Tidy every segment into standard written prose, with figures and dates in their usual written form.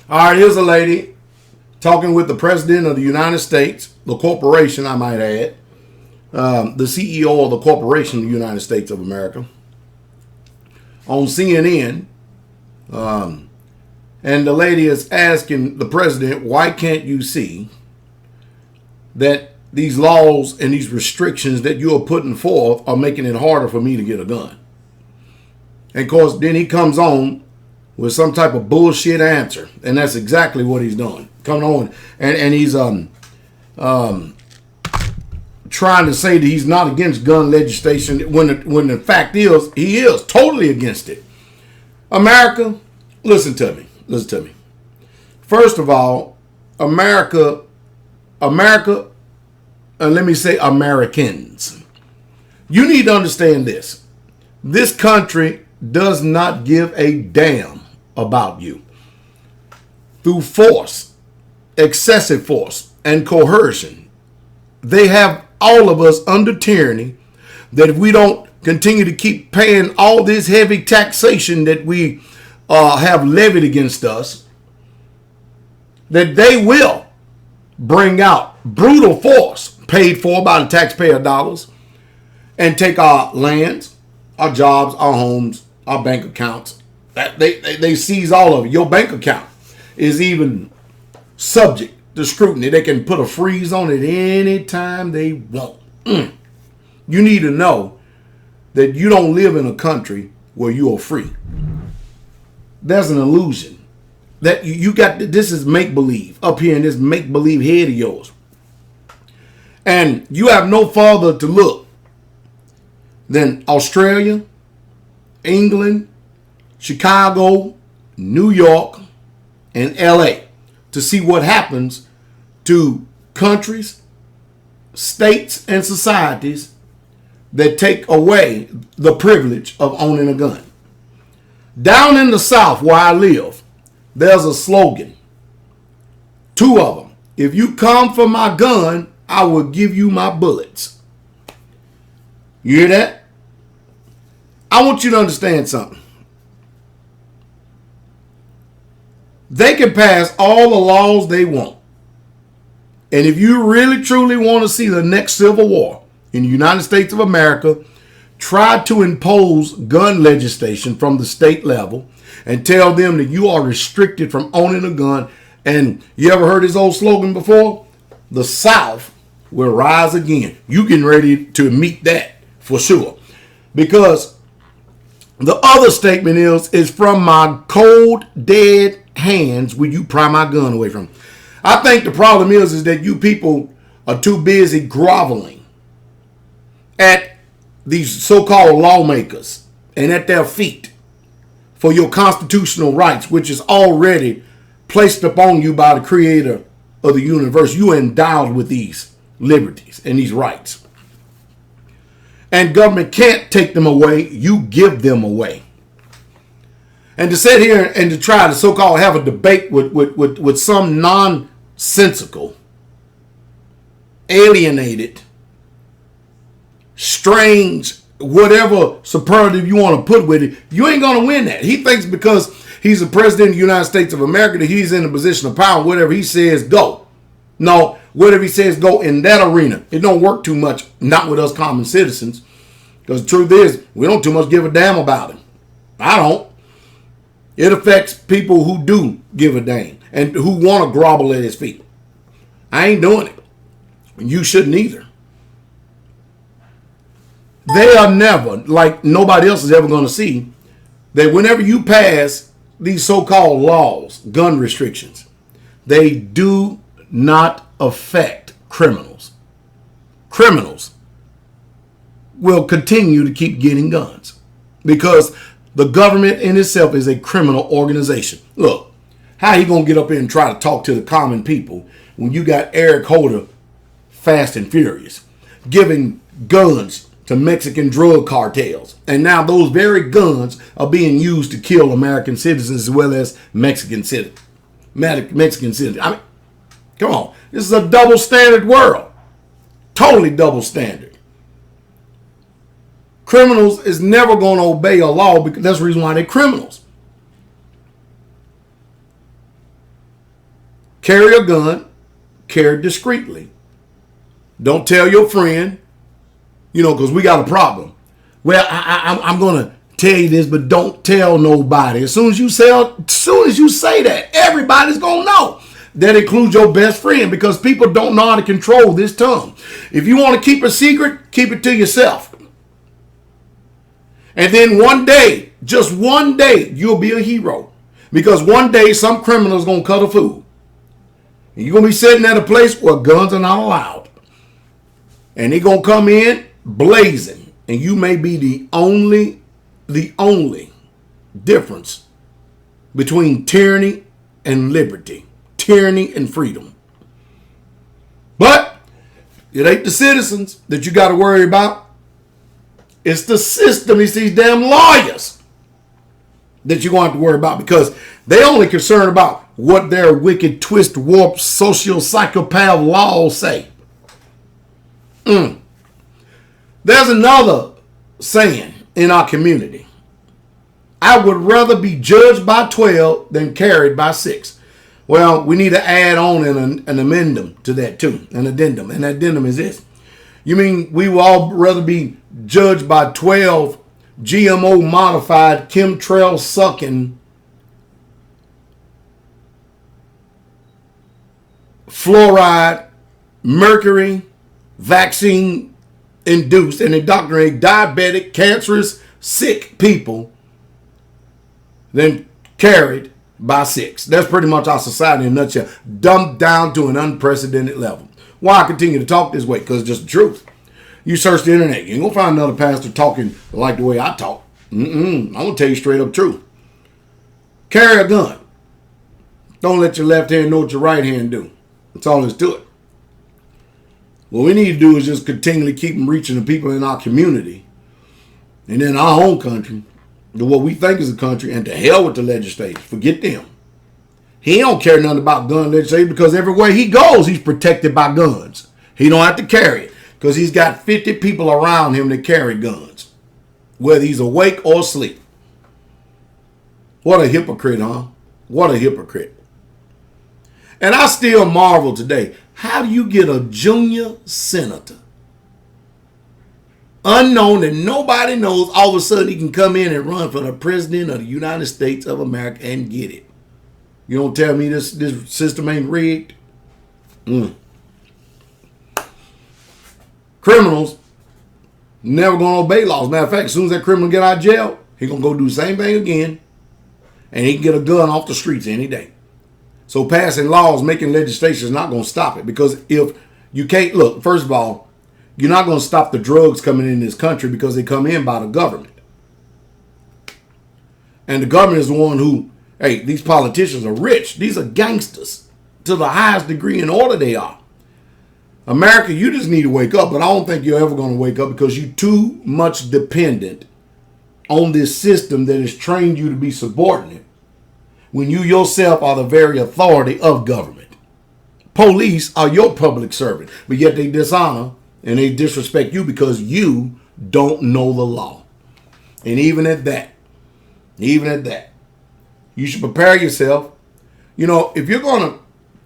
All right, here's a lady talking with the president of the United States, the corporation, I might add, the CEO of the corporation of the United States of America, on CNN. And the lady is asking the president, why can't you see that these laws and these restrictions that you are putting forth are making it harder for me to get a gun? And of course, then he comes on with some type of bullshit answer. And that's exactly what he's doing. Coming on and he's trying to say that he's not against gun legislation when the fact is he is totally against it. America, listen to me. First of all, America, let me say Americans. You need to understand this. This country does not give a damn about you. Through force, excessive force, and coercion, they have all of us under tyranny, that if we don't continue to keep paying all this heavy taxation that we have levied against us, that they will bring out brutal force paid for by the taxpayer dollars and take our lands, our jobs, our homes, our bank accounts. They seize all of it. Your bank account is even subject to scrutiny. They can put a freeze on it anytime they want. You need to know that you don't live in a country where you are free. There's an illusion that you got. This is make-believe up here in this make-believe head of yours. And you have no farther to look than Australia, England, Chicago, New York, and LA to see what happens to countries, states, and societies that take away the privilege of owning a gun. Down in the South where I live, there's a slogan. 2 of them. If you come for my gun, I will give you my bullets. You hear that? I want you to understand something. They can pass all the laws they want. And if you really truly want to see the next civil war in the United States of America, try to impose gun legislation from the state level and tell them that you are restricted from owning a gun. And you ever heard this old slogan before? The South will rise again. You getting ready to meet that for sure. Because the other statement is from my cold, dead hands will you pry my gun away from. I think the problem is that you people are too busy groveling at these so-called lawmakers and at their feet for your constitutional rights, which is already placed upon you by the creator of the universe. You are endowed with these liberties and these rights. And government can't take them away. You give them away. And to sit here and to try to so-called have a debate with some nonsensical, alienated, strange, whatever superlative you want to put with it, you ain't going to win that. He thinks because he's the president of the United States of America that he's in a position of power. Whatever he says, go. No, whatever he says, go in that arena. It don't work too much, not with us common citizens. Because the truth is, we don't too much give a damn about him. I don't. It affects people who do give a damn and who want to grovel at his feet. I ain't doing it. You shouldn't either. They are never, like nobody else is ever going to see, that whenever you pass these so-called laws, gun restrictions, they do not affect criminals. Criminals will continue to keep getting guns because the government in itself is a criminal organization. Look, how you going to get up here and try to talk to the common people when you got Eric Holder, Fast and Furious, giving guns to Mexican drug cartels. And now those very guns are being used to kill American citizens as well as Mexican citizens. I mean, come on. This is a double standard world. Totally double standard. Criminals is never going to obey a law because that's the reason why they're criminals. Carry a gun, carry discreetly. Don't tell your friend, because we got a problem. Well, I'm going to tell you this, but don't tell nobody. As soon as you say that, everybody's going to know. That includes your best friend, because people don't know how to control this tongue. If you want to keep a secret, keep it to yourself. And then one day, just one day, you'll be a hero. Because one day, some criminal is going to cut a fool. And you're going to be sitting at a place where guns are not allowed. And they're going to come in blazing. And you may be the only difference between tyranny and liberty. Tyranny and freedom. But it ain't the citizens that you got to worry about. It's the system. It's these damn lawyers that you're going to have to worry about, because they only concerned about what their wicked, twist, warped, social psychopath laws say. There's another saying in our community. I would rather be judged by 12 than carried by 6. Well, we need to add on an addendum to that too. An addendum. An addendum is this. You mean we would all rather be judged by 12 GMO modified, chemtrail sucking, fluoride, mercury, vaccine induced and indoctrinated diabetic, cancerous, sick people than carried by 6. That's pretty much our society in a nutshell, dumbed down to an unprecedented level. Why I continue to talk this way? Because it's just the truth. You search the internet, you ain't gonna find another pastor talking like the way I talk. I'm gonna tell you straight up truth. Carry a gun. Don't let your left hand know what your right hand do. That's all there's to it. What we need to do is just continually keep reaching the people in our community and in our own country to what we think is a country, and to hell with the legislators. Forget them. He don't care nothing about gun legislation, because everywhere he goes, he's protected by guns. He don't have to carry it, because he's got 50 people around him that carry guns, whether he's awake or asleep. What a hypocrite, huh? What a hypocrite. And I still marvel today. How do you get a junior senator, unknown, that nobody knows, all of a sudden he can come in and run for the president of the United States of America and get it? You don't tell me this system ain't rigged? Criminals never going to obey laws. Matter of fact, as soon as that criminal get out of jail, he going to go do the same thing again, and he can get a gun off the streets any day. So passing laws, making legislation is not going to stop it, because if you can't, look, first of all, you're not going to stop the drugs coming in this country, because they come in by the government. And the government is the one who, hey, these politicians are rich. These are gangsters to the highest degree in order they are. America, you just need to wake up, but I don't think you're ever going to wake up, because you're too much dependent on this system that has trained you to be subordinate, when you yourself are the very authority of government. Police are your public servant, but yet they dishonor and they disrespect you because you don't know the law. And even at that, you should prepare yourself. If you're going to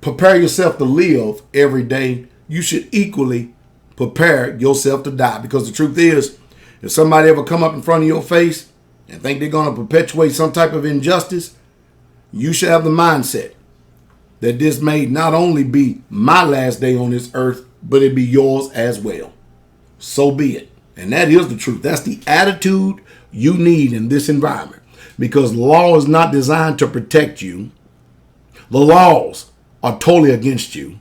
prepare yourself to live every day, you should equally prepare yourself to die. Because the truth is, if somebody ever come up in front of your face and think they're going to perpetuate some type of injustice, you should have the mindset that this may not only be my last day on this earth, but it be yours as well. So be it. And that is the truth. That's the attitude you need in this environment, because law is not designed to protect you. The laws are totally against you.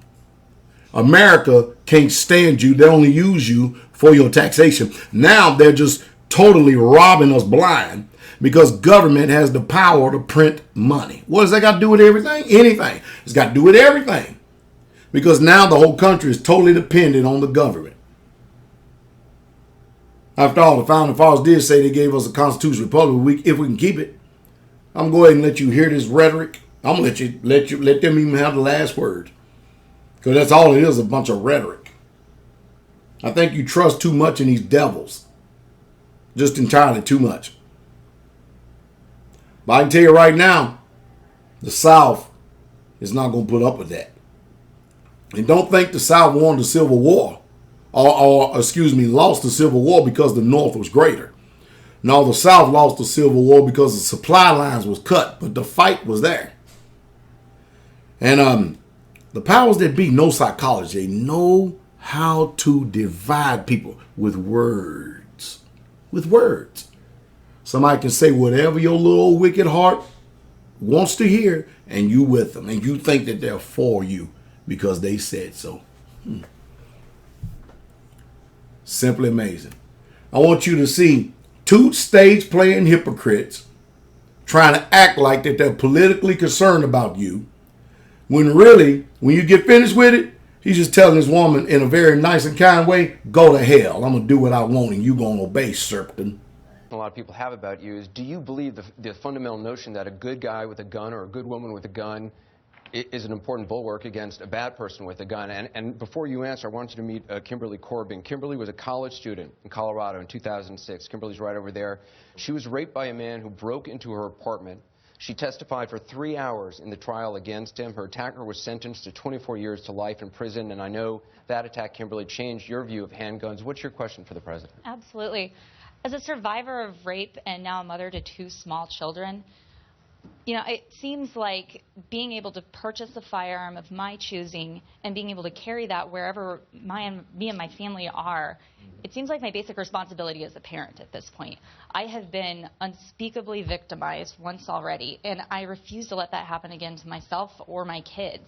America can't stand you. They only use you for your taxation. Now they're just totally robbing us blind, because government has the power to print money. What does that got to do with everything? Anything. It's got to do with everything. Because now the whole country is totally dependent on the government. After all, the founding fathers did say they gave us a constitutional republic if we can keep it. I'm going to go ahead and let you hear this rhetoric. I'm going to let them even have the last word. Because that's all it is, a bunch of rhetoric. I think you trust too much in these devils. Just entirely too much. But I can tell you right now, the South is not going to put up with that. And don't think the South won the Civil War, or lost the Civil War because the North was greater. No, the South lost the Civil War because the supply lines was cut, but the fight was there. And the powers that be know psychology. They know how to divide people with words. With words. Somebody can say whatever your little wicked heart wants to hear, and you with them, and you think that they're for you because they said so. Simply amazing. I want you to see two stage playing hypocrites trying to act like that they're politically concerned about you, when really, when you get finished with it, he's just telling this woman in a very nice and kind way, go to hell. I'm going to do what I want and you going to obey, serpent. A lot of people have about you is, do you believe the fundamental notion that a good guy with a gun or a good woman with a gun is an important bulwark against a bad person with a gun? And before you answer, I want you to meet Kimberly Corbin. Kimberly was a college student in Colorado in 2006. Kimberly's right over there. She was raped by a man who broke into her apartment. She testified for 3 hours in the trial against him. Her attacker was sentenced to 24 years to life in prison, and I know that attack, Kimberly, changed your view of handguns. What's your question for the president? Absolutely. As a survivor of rape and now a mother to 2 small children, you know, it seems like being able to purchase a firearm of my choosing and being able to carry that wherever me and my family are, it seems like my basic responsibility as a parent at this point. I have been unspeakably victimized once already, and I refuse to let that happen again to myself or my kids.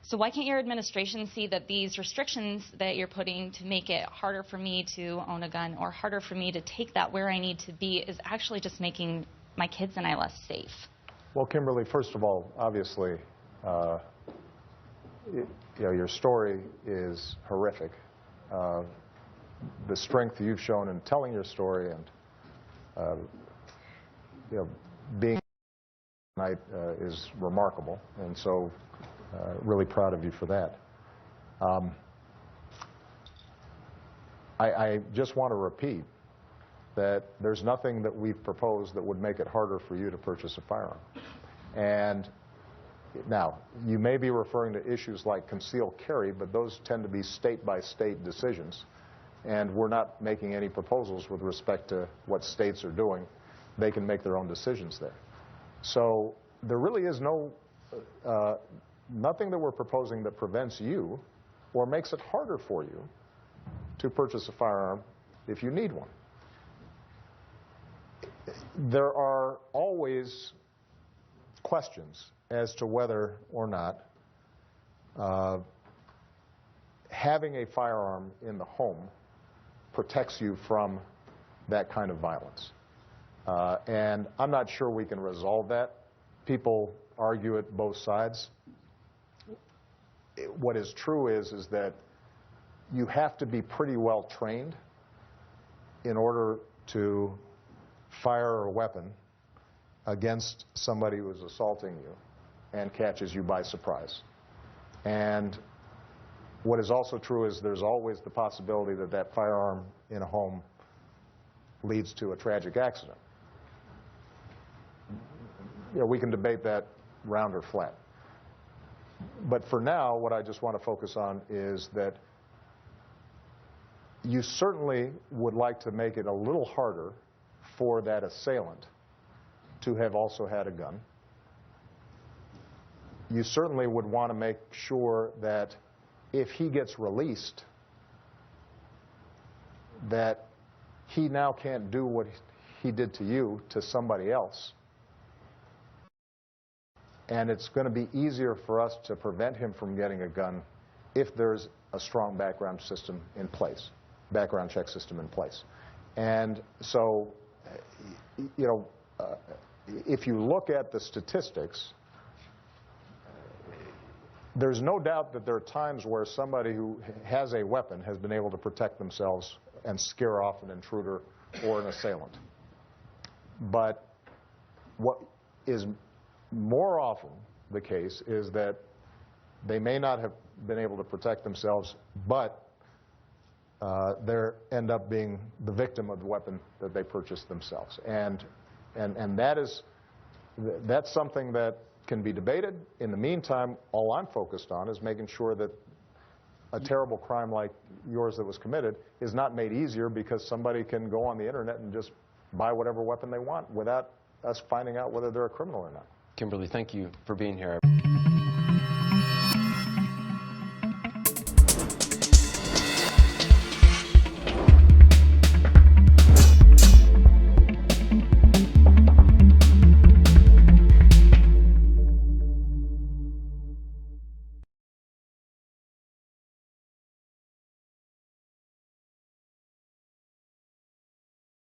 So why can't your administration see that these restrictions that you're putting to make it harder for me to own a gun or harder for me to take that where I need to be is actually just making my kids and I less safe? Well, Kimberly, first of all, obviously, your story is horrific. The strength you've shown in telling your story and being tonight is remarkable, and so really proud of you for that. I just want to repeat that there's nothing that we've proposed that would make it harder for you to purchase a firearm. And now, you may be referring to issues like concealed carry, but those tend to be state-by-state decisions. And we're not making any proposals with respect to what states are doing. They can make their own decisions there. So there really is nothing that we're proposing that prevents you or makes it harder for you to purchase a firearm if you need one. There are always questions as to whether or not having a firearm in the home protects you from that kind of violence. And I'm not sure we can resolve that. People argue it both sides. What is true is that you have to be pretty well trained in order to fire a weapon against somebody who is assaulting you and catches you by surprise. And what is also true is there's always the possibility that that firearm in a home leads to a tragic accident. We can debate that round or flat. But for now, what I just want to focus on is that you certainly would like to make it a little harder for that assailant to have also had a gun. You certainly would want to make sure that if he gets released, that he now can't do what he did to you to somebody else. And it's going to be easier for us to prevent him from getting a gun if there's a strong background system in place, background check system in place. And so, if you look at the statistics, there's no doubt that there are times where somebody who has a weapon has been able to protect themselves and scare off an intruder or an assailant. But what is more often the case is that they may not have been able to protect themselves, but they end up being the victim of the weapon that they purchased themselves. And that's something that can be debated. In the meantime, all I'm focused on is making sure that a terrible crime like yours that was committed is not made easier because somebody can go on the internet and just buy whatever weapon they want without us finding out whether they're a criminal or not. Kimberly, thank you for being here.